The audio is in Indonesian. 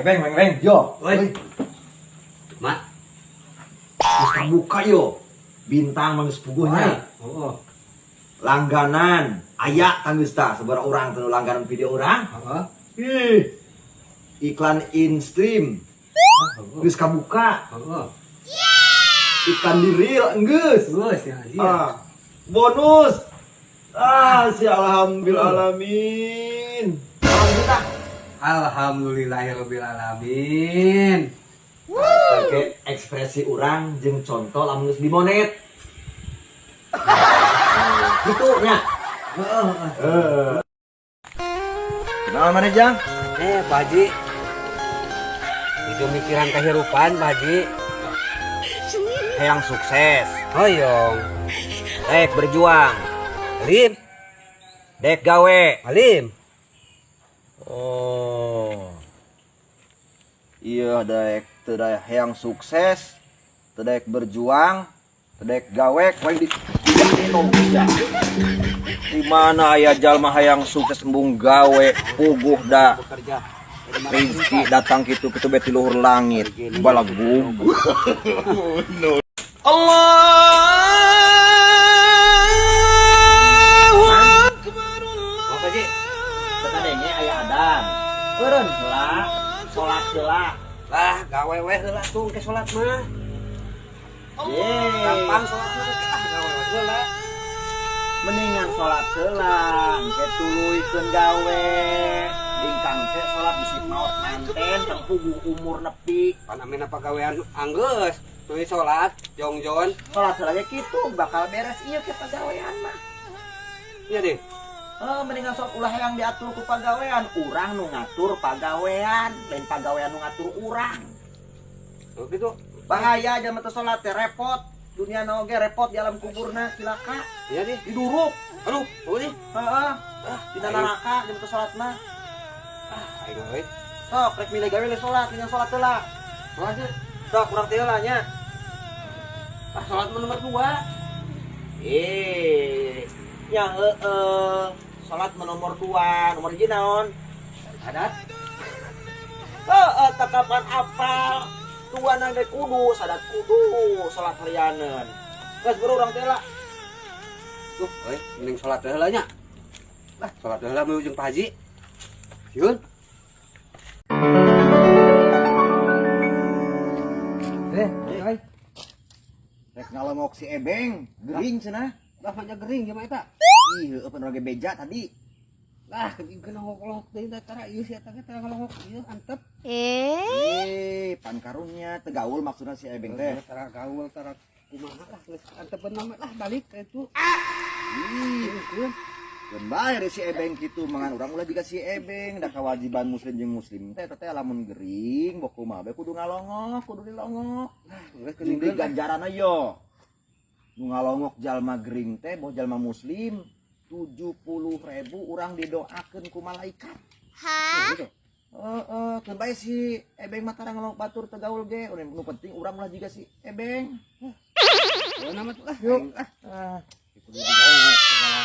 Beng, yo. Woi. Mak. Terus buka yo. Bintang manggeus puguhnya. Oh. Langganan aya tanggeus tah sabaraha urang teh langganan video urang. Heeh. Ih. Iklan in-stream. Geus kabuka. Heeh. Iklan di reel geus. Geus ya. Iya. Bonus. Si alhamdulillahalamin. Alhamdulillah. Alhamdulillahirobbilalamin. Pakai ekspresi orang jeung contoh lamun geus dimonet. Gitu nya. Heeh. Nah, mana Jang? Pak Haji. Itu mikiran kehidupan, Pak Haji. Hayang sukses, Hoyong. dek berjuang, Alim. dek gawe. Alim. Oh. Iya, dek teu hayang sukses, teu dek berjuang, teu dek gawe, poe di di mana aya jalma hayang sukses embung gawe puguh da Bekerja. rezeki datang kitu kitu beti luhur langit balagug. Allahu akbar. Apa sih? Sakadenge aya adan. Eureun heula, salat heula. Lah, gawe we heula tuh ke salat mah. Gampang salat mah. Gawe we heula. Mendingan salat heula, engke tuluikeun gawe. Dingkang teh salat bisi maot manten teng puguh umur nepi. Panamena pagawean anggeus. Tuluy salat, jongjon. Salat heula ge kitu bakal beres ieu ke pagawean mah. Iya deh. Mendingan sok ulah yang diatur ku pagawean, urang nu ngatur pagawean, lain pagawean nu ngatur urang. Oh gitu. Bahaya jalma teu salat teh repot. Dunia na oge repot di alam kuburna cilaka. Iya deh. Diduruk. Aduh, apa sih? Heeh. Dina neraka jalma teu salat mah. Ayo we. Sok rek milih gawe le salat, tinggal salat heula. Makasih. Sok urang teh heula nya. Salat nomor 2. Yang salat nomor 2, nomor hiji naon? Adat. Tak kapan apal. Tuan nang dek kudu, sadat kudu, salat harianeun. Geus buru urang teh heula. Tuh, mending salat heula nya. Lah, salat heula meuh jeung Pak Haji. Yun. Ay. Rek ngalongok si Ebeng, gering cenah. Lah banyak gering gimana eta? Ih, eupeun oge beja tadi. Lah, kena ngolok deui tara ieu si eta ge tara ngolok ieu antep. Pan karunnya tegaul maksudnya si Ebeng teh. Tara gaul tara kumaha lah geus antepeun mah lah balik itu. Ih, keun bae si Ebeng kitu mangan urang ulah juga si Ebeng da kewajiban muslim jeung muslim teh teh lamun gering bok kumaha bae kudu ngalongok, kudu dilongok. Lah, geus Jeung geuning ganjaranna yo. Nu ngalongok jalma gering teh boh jalma muslim 70.000 urang didoakeun ku malaikat. gitu. Keun bae si Ebeng mah tara ngalongok batur teu gaul ge, nu penting urang ulah juga si Ebeng. Oh nama tuh lah. Yuk. Kudu digawat segala.